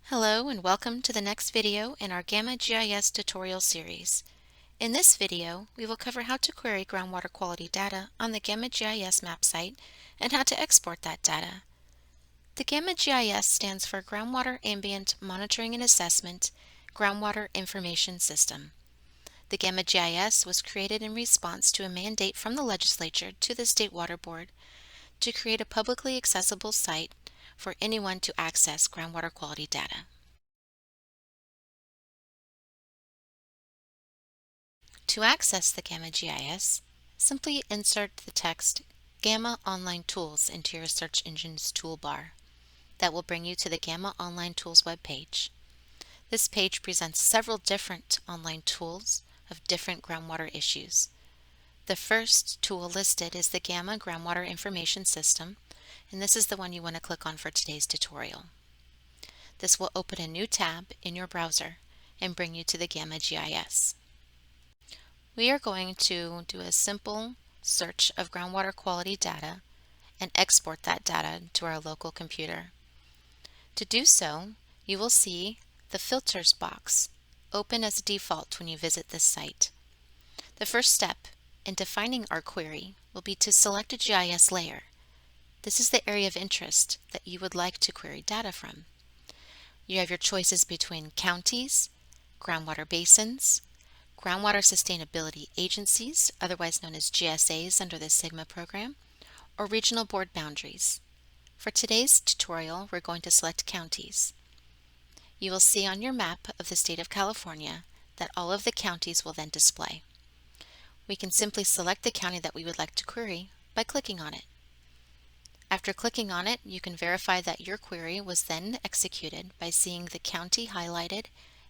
Hello and welcome to the next video in our Gamma GIS tutorial series. In this video, we will cover how to query groundwater quality data on the Gamma GIS map site and how to export that data. The Gamma GIS stands for Groundwater Ambient Monitoring and Assessment Groundwater Information System. The Gamma GIS was created in response to a mandate from the legislature to the State Water Board to create a publicly accessible site for anyone to access groundwater quality data. To access the Gamma GIS, simply insert the text Gamma Online Tools into your search engine's toolbar. That will bring you to the Gamma Online Tools webpage. This page presents several different online tools of different groundwater issues. The first tool listed is the Gamma Groundwater Information System, and this is the one you want to click on for today's tutorial. This will open a new tab in your browser and bring you to the Gamma GIS. We are going to do a simple search of groundwater quality data and export that data to our local computer. To do so, you will see the filters box open as a default when you visit this site. The first step in defining our query will be to select a GIS layer. This is the area of interest that you would like to query data from. You have your choices between counties, groundwater basins, groundwater sustainability agencies, otherwise known as GSAs under the SGMA program, or regional board boundaries. For today's tutorial, we're going to select counties. You will see on your map of the state of California that all of the counties will then display. We can simply select the county that we would like to query by clicking on it. After clicking on it, you can verify that your query was then executed by seeing the county highlighted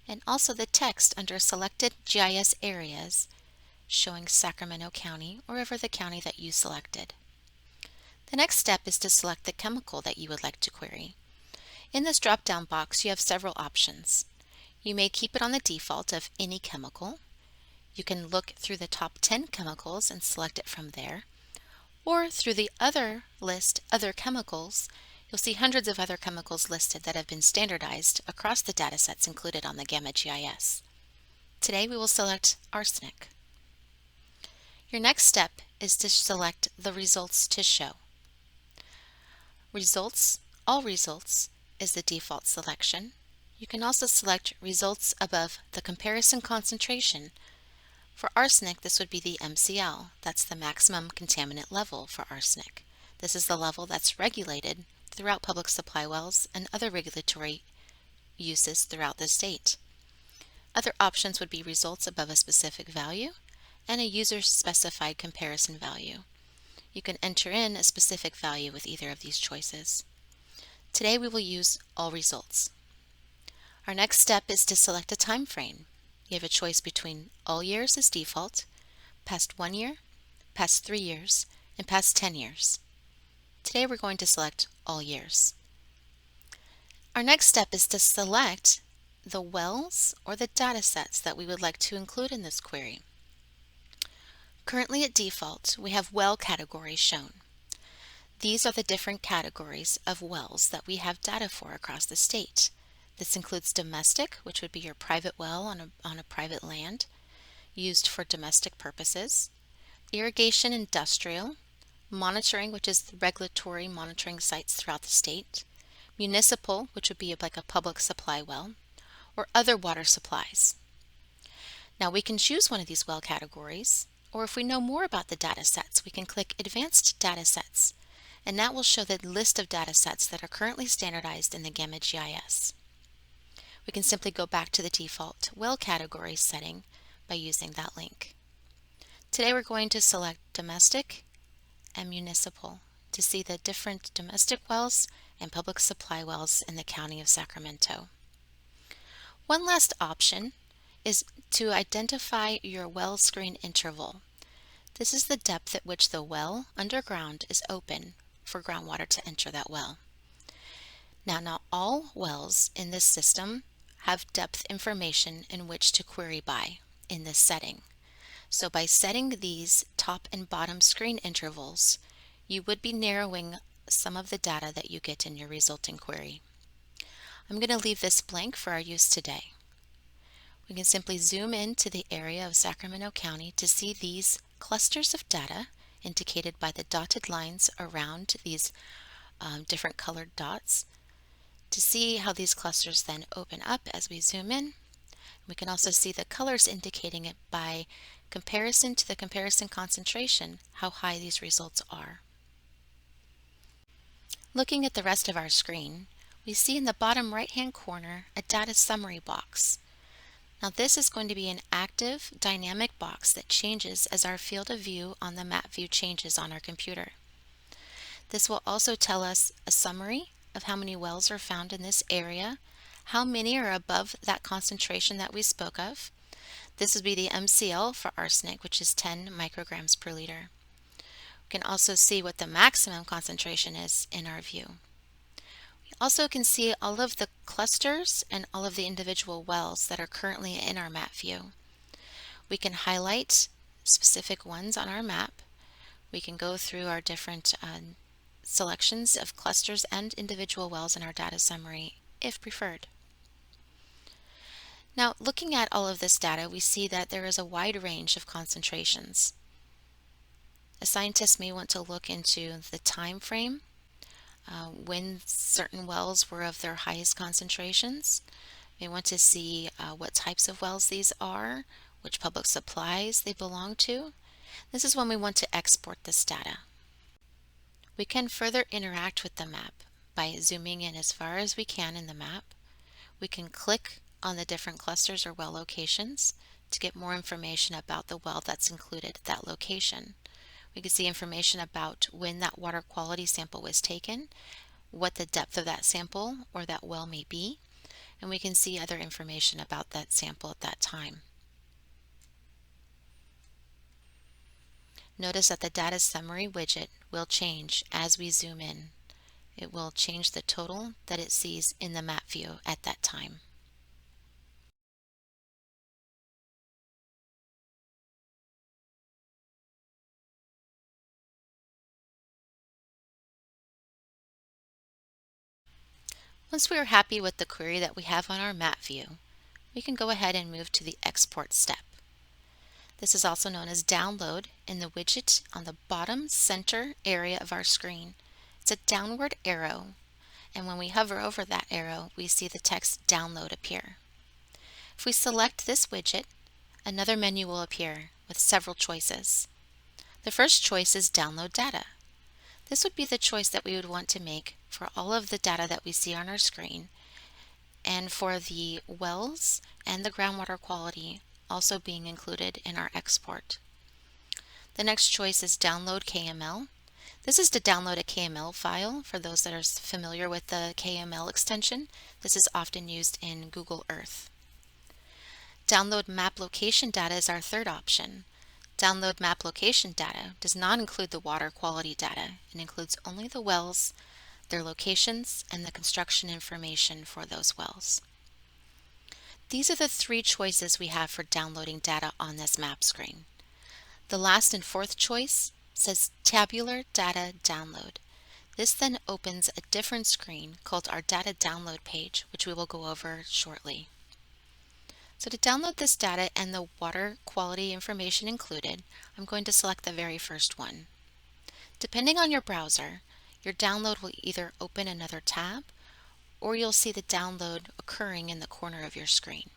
and also the text under selected GIS areas showing Sacramento County or wherever the county that you selected. The next step is to select the chemical that you would like to query. In this drop-down box, you have several options. You may keep it on the default of any chemical. You can look through the top 10 chemicals and select it from there. Or through the other list, Other Chemicals, you'll see hundreds of other chemicals listed that have been standardized across the datasets included on the Gamma GIS. Today we will select arsenic. Your next step is to select the results to show. All results is the default selection. You can also select results above the comparison concentration. For arsenic, this would be the MCL. That's the maximum contaminant level for arsenic. This is the level that's regulated throughout public supply wells and other regulatory uses throughout the state. Other options would be results above a specific value and a user-specified comparison value. You can enter in a specific value with either of these choices. Today we will use all results. Our next step is to select a time frame. You have a choice between all years as default, past 1 year, past 3 years, and past 10 years. Today we're going to select all years. Our next step is to select the wells or the data sets that we would like to include in this query. Currently at default, we have well categories shown. These are the different categories of wells that we have data for across the state. This includes domestic, which would be your private well on a private land, used for domestic purposes, irrigation industrial, monitoring, which is the regulatory monitoring sites throughout the state, municipal, which would be like a public supply well, or other water supplies. Now we can choose one of these well categories, or if we know more about the data sets, we can click Advanced Data Sets, and that will show the list of data sets that are currently standardized in the Gamma GIS. We can simply go back to the default well category setting by using that link. Today we're going to select domestic and municipal to see the different domestic wells and public supply wells in the County of Sacramento. One last option is to identify your well screen interval. This is the depth at which the well underground is open for groundwater to enter that well. Now, not all wells in this system have depth information in which to query by in this setting. So by setting these top and bottom screen intervals, you would be narrowing some of the data that you get in your resulting query. I'm going to leave this blank for our use today. We can simply zoom into the area of Sacramento County to see these clusters of data indicated by the dotted lines around these different colored dots to see how these clusters then open up as we zoom in. We can also see the colors indicating it by comparison to the comparison concentration, how high these results are. Looking at the rest of our screen, we see in the bottom right-hand corner a data summary box. Now this is going to be an active, dynamic box that changes as our field of view on the map view changes on our computer. This will also tell us a summary of how many wells are found in this area, how many are above that concentration that we spoke of. This would be the MCL for arsenic, which is 10 micrograms per liter. We can also see what the maximum concentration is in our view. We also can see all of the clusters and all of the individual wells that are currently in our map view. We can highlight specific ones on our map. We can go through our different selections of clusters and individual wells in our data summary if preferred. Now, looking at all of this data, we see that there is a wide range of concentrations. A scientist may want to look into the time frame, when certain wells were of their highest concentrations. They want to see what types of wells these are, which public supplies they belong to. This is when we want to export this data. We can further interact with the map by zooming in as far as we can in the map. We can click on the different clusters or well locations to get more information about the well that's included at that location. We can see information about when that water quality sample was taken, what the depth of that sample or that well may be, and we can see other information about that sample at that time. Notice that the data summary widget will change as we zoom in. It will change the total that it sees in the map view at that time. Once we are happy with the query that we have on our map view, we can go ahead and move to the export step. This is also known as download in the widget on the bottom center area of our screen. It's a downward arrow, and when we hover over that arrow, we see the text download appear. If we select this widget, another menu will appear with several choices. The first choice is download data. This would be the choice that we would want to make for all of the data that we see on our screen, and for the wells and the groundwater quality also being included in our export. The next choice is download KML. This is to download a KML file for those that are familiar with the KML extension. This is often used in Google Earth. Download map location data is our third option. Download map location data does not include the water quality data. It includes only the wells, their locations, and the construction information for those wells. These are the three choices we have for downloading data on this map screen. The last and fourth choice says Tabular Data Download. This then opens a different screen called our Data Download page, which we will go over shortly. So to download this data and the water quality information included, I'm going to select the very first one. Depending on your browser, your download will either open another tab or you'll see the download occurring in the corner of your screen.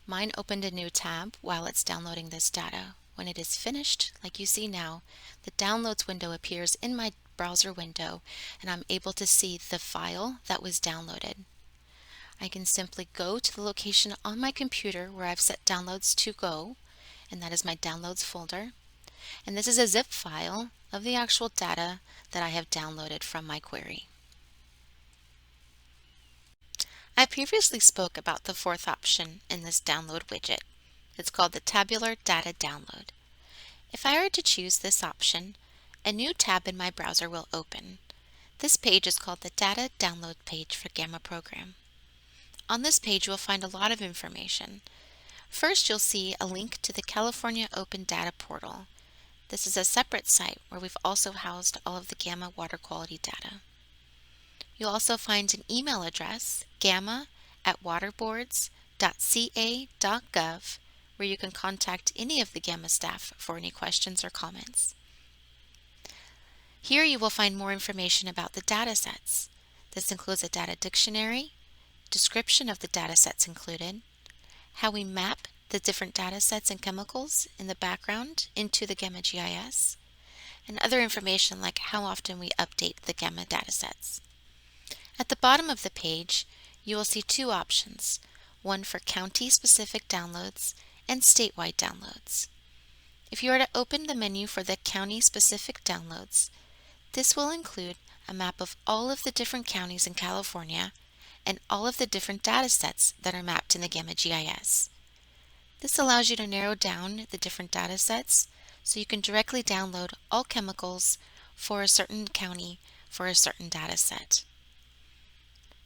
Mine opened a new tab while it's downloading this data. When it is finished, like you see now, the downloads window appears in my browser window and I'm able to see the file that was downloaded. I can simply go to the location on my computer where I've set downloads to go, and that is my downloads folder. And this is a zip file of the actual data that I have downloaded from my query. I previously spoke about the fourth option in this download widget. It's called the Tabular Data Download. If I were to choose this option, a new tab in my browser will open. This page is called the Data Download page for Gamma program. On this page, you will find a lot of information. First, you'll see a link to the California Open Data Portal. This is a separate site where we've also housed all of the Gamma water quality data. You'll also find an email address, gamma@waterboards.ca.gov, where you can contact any of the Gamma staff for any questions or comments. Here you will find more information about the data sets. This includes a data dictionary, description of the data sets included, how we map the different data sets and chemicals in the background into the Gamma GIS, and other information like how often we update the Gamma data sets. At the bottom of the page, you will see two options, one for county-specific downloads and statewide downloads. If you are to open the menu for the county-specific downloads, this will include a map of all of the different counties in California and all of the different data sets that are mapped in the Gamma GIS. This allows you to narrow down the different data sets so you can directly download all chemicals for a certain county for a certain data set.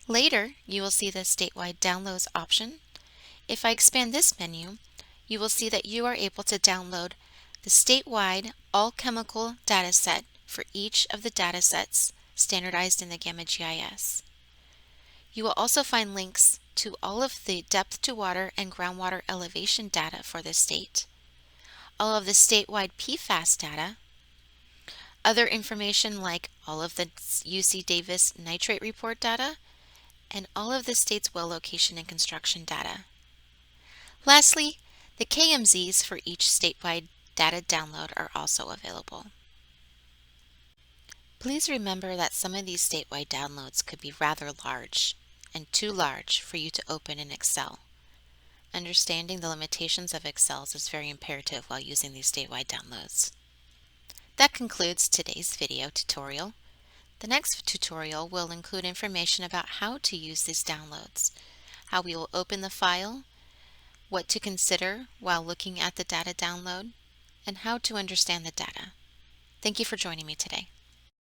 Later, you will see the statewide downloads option. If I expand this menu, you will see that you are able to download the statewide all chemical data set for each of the data sets standardized in the Gamma GIS. You will also find links to all of the depth to water and groundwater elevation data for the state, all of the statewide PFAS data, other information like all of the UC Davis nitrate report data, and all of the state's well location and construction data. Lastly, the KMZs for each statewide data download are also available. Please remember that some of these statewide downloads could be rather large and too large for you to open in Excel. Understanding the limitations of Excel is very imperative while using these statewide downloads. That concludes today's video tutorial. The next tutorial will include information about how to use these downloads, how we will open the file, what to consider while looking at the data download, and how to understand the data. Thank you for joining me today.